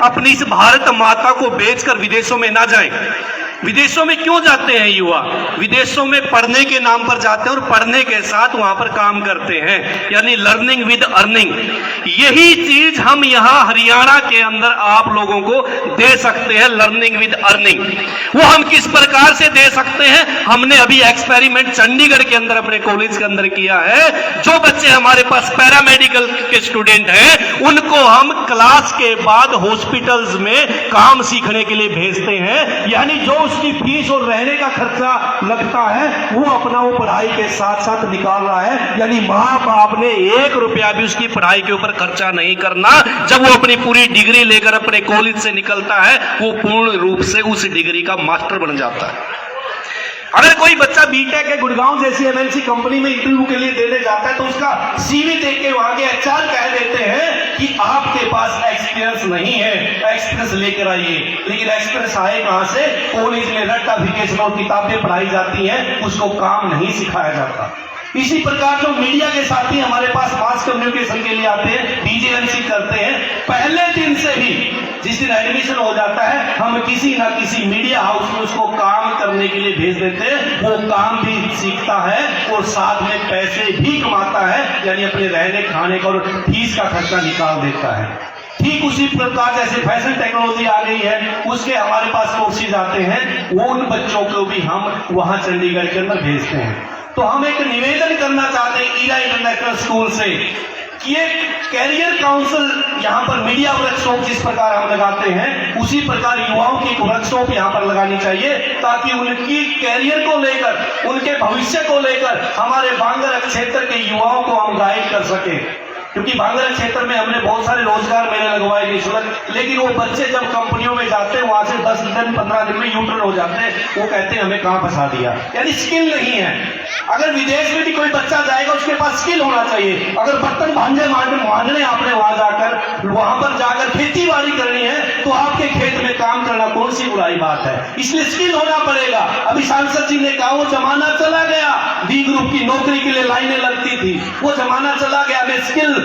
अपनी इस भारत माता को बेचकर विदेशों में ना जाएं। विदेशों में क्यों जाते हैं युवा? विदेशों में पढ़ने के नाम पर जाते हैं और पढ़ने के साथ वहां पर काम करते हैं, यानी लर्निंग विद अर्निंग। यही चीज हम यहां हरियाणा के अंदर आप लोगों को दे सकते हैं, लर्निंग विद अर्निंग। वो हम किस प्रकार से दे सकते हैं? हमने अभी एक्सपेरिमेंट चंडीगढ़ के अंदर अपने कॉलेज के अंदर किया है। जो बच्चे हमारे पास पैरामेडिकल के स्टूडेंट हैं, उनको हम क्लास के बाद हॉस्पिटल्स में काम सीखने के लिए भेजते हैं, यानी जो उसकी फीस और रहने का खर्चा लगता है वो अपना वो पढ़ाई के साथ साथ निकाल रहा है, यानी माँ बाप ने 1 रुपया भी उसकी पढ़ाई के ऊपर खर्चा नहीं करना। जब वो अपनी पूरी डिग्री लेकर अपने कॉलेज से निकलता है, वो पूर्ण रूप से उस डिग्री का मास्टर बन जाता है। अगर कोई बच्चा बीटेक है गुड़गांव जैसी एमएनसी कंपनी में इंटरव्यू के लिए देने जाता है, तो उसका सीवी देख के वहां के एचआर कह देते हैं कि आपके पास एक्सपीरियंस नहीं है, एक्सपीरियंस लेकर आइए। लेकिन एक्सपीरियंस आए कहां से? कॉलेज में सर्टिफिकेशन और किताबें पढ़ाई जाती हैं, उसको काम नहीं सिखाया जाता। इसी प्रकार जो मीडिया के साथी हमारे पास मास कम्युनिकेशन के लिए आते हैं, डीजेएमसी करते हैं, पहले दिन से ही जिस दिन एडमिशन हो जाता है, हम किसी ना किसी मीडिया हाउस में उसको काम करने के लिए भेज देते हैं। वो काम भी सीखता है और साथ में पैसे भी कमाता है, यानी अपने रहने खाने का और फीस का खर्चा निकाल देता है। ठीक उसी प्रकार जैसे फैशन टेक्नोलॉजी आ गई है, उसके हमारे पास कोर्सेज आते हैं, वो उन बच्चों को भी हम वहां चंडीगढ़ के अंदर भेजते हैं। तो हम एक निवेदन करना चाहते हैं ईरा इंटरनेशनल स्कूल से कि एक कैरियर काउंसिल यहाँ पर मीडिया वर्कशॉप जिस प्रकार हम लगाते हैं, उसी प्रकार युवाओं की एक वर्कशॉप यहाँ पर लगानी चाहिए, ताकि उनकी कैरियर को लेकर, उनके भविष्य को लेकर हमारे बांगर क्षेत्र के युवाओं को हम गाइड कर सके। क्योंकि बांगर क्षेत्र में हमने बहुत सारे रोजगार मेले लगवाए थे इस वक्त, लेकिन वो बच्चे जब कंपनियों में जाते हैं, वहां से 10 दिन 15 दिन में यूटर्न हो जाते हैं। वो कहते हैं हमें कहां फंसा दिया, यानी स्किल नहीं है। अगर विदेश में भी कोई बच्चा जाएगा, उसके पास स्किल होना चाहिए। अगर बर्तन भांजे मांजने आपने वहां पर जाकर खेती बाड़ी करनी है, तो आपके खेत में काम करना कौन सी बुराई बात है? इसलिए स्किल होना पड़ेगा। अभी सांसद जी ने कहा वो जमाना चला गया, बी ग्रुप की नौकरी के लिए लाइनें लगती थी, वो जमाना चला गया। हमें स्किल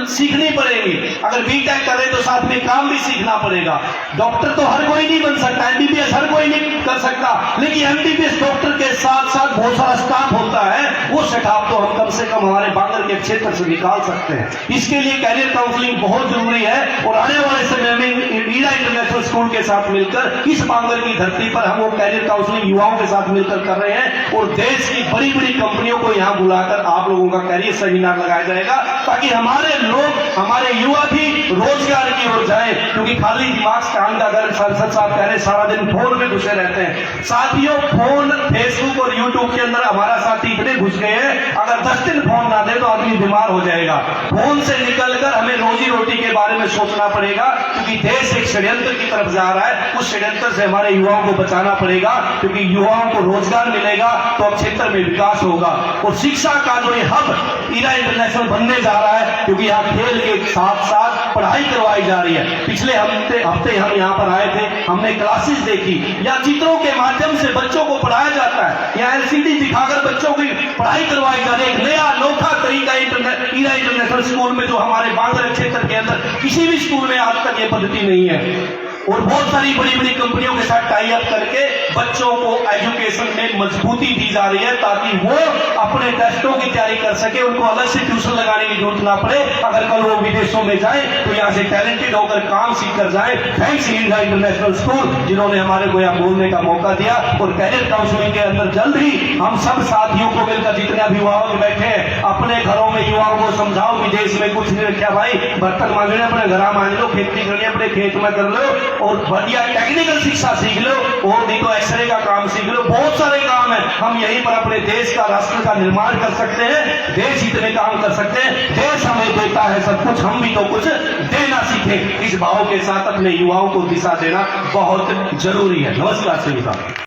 सीखनी पड़ेगी। अगर बीटेक करें तो साथ में काम भी सीखना पड़ेगा। डॉक्टर तो हर कोई नहीं बन सकता, एमबीबीएस हर कोई नहीं कर सकता, लेकिन एमबीबीएस डॉक्टर के साथ साथ बहुत सारा स्टाफ होता है, वो स्टाफ तो हम कम से कम हमारे बांगर के क्षेत्र से निकाल सकते हैं। इसके लिए कैरियर काउंसलिंग बहुत जरूरी है, और आने वाले समय में ईरा इंटरनेशनल स्कूल के साथ मिलकर इस बांगर की धरती पर हम वो कैरियर काउंसलिंग युवाओं के साथ मिलकर कर रहे हैं, और देश की बड़ी बड़ी कंपनियों को यहाँ बुलाकर आप लोगों का कैरियर सेमिनार लगाया जाएगा, ताकि हमारे लोग, हमारे युवा भी रोजगार की ओर जाए। क्योंकि खाली दिमाग काम का, अगर संसद साहब कह रहे सारा दिन फोन में घुसे रहते हैं। साथियों, फोन, फेसबुक और यूट्यूब के अंदर हमारा साथी इतने घुस गए हैं, अगर 10 दिन फोन ना दे तो आदमी बीमार हो जाएगा। फोन से निकलकर हमें रोजी रोटी के बारे में सोचना पड़ेगा, क्योंकि देश एक षड्यंत्र की तरफ जा रहा है। उस षड्यंत्र से हमारे युवाओं को बचाना पड़ेगा, क्योंकि युवाओं को रोजगार मिलेगा तो अब क्षेत्र में विकास होगा। और शिक्षा का जो ये हब ईरा इंटरनेशनल बनने जा रहा है, क्योंकि यहाँ खेल के साथ साथ पढ़ाई करवाई जा रही है। पिछले हफ्ते हम यहाँ पर आए थे, हमने क्लासेस देखी, या चित्रों के माध्यम से बच्चों को पढ़ाया जाता है, या एलसीडी दिखाकर बच्चों की पढ़ाई करवाई जा रही है। एक नया अनोखा तरीका ईरा इंटरनेशनल स्कूल में, जो हमारे बांगर क्षेत्र के अंदर किसी भी स्कूल में आज तक ये पद्धति नहीं है। और बहुत सारी बड़ी बड़ी कंपनियों के साथ टाई अप करके बच्चों को एजुकेशन में मजबूती दी जा रही है, ताकि वो अपने टेस्टों की तैयारी कर सके, उनको अलग से ट्यूशन लगाने की जरूरत ना पड़े। अगर कल वो विदेशों में जाए तो यहाँ से टैलेंटेड होकर काम सीख कर जाए। थैंक्स ईरा इंटरनेशनल स्कूल, जिन्होंने हमारे को यहाँ बोलने का मौका दिया। और कैरियर काउंसलिंग के अंदर जल्द ही हम सब साथियों को मिलकर, जितने अभिभावक बैठे हैं, अपने घरों में युवाओं को समझाओ, विदेश में कुछ नहीं रखा भाई, बर्तन मांगने अपने घर मांग लो, खेती करनी अपने खेत में कर लो, और बढ़िया टेक्निकल शिक्षा सीख लो, और नहीं तो एक्सरे का काम सीख लो। बहुत सारे काम है, हम यहीं पर अपने देश का, राष्ट्र का निर्माण कर सकते हैं। देश इतने काम कर सकते हैं, देश हमें देता है सब कुछ, हम भी तो कुछ देना सीखें। इस भाव के साथ अपने युवाओं को दिशा देना बहुत जरूरी है। नमस्कार सभी साहब।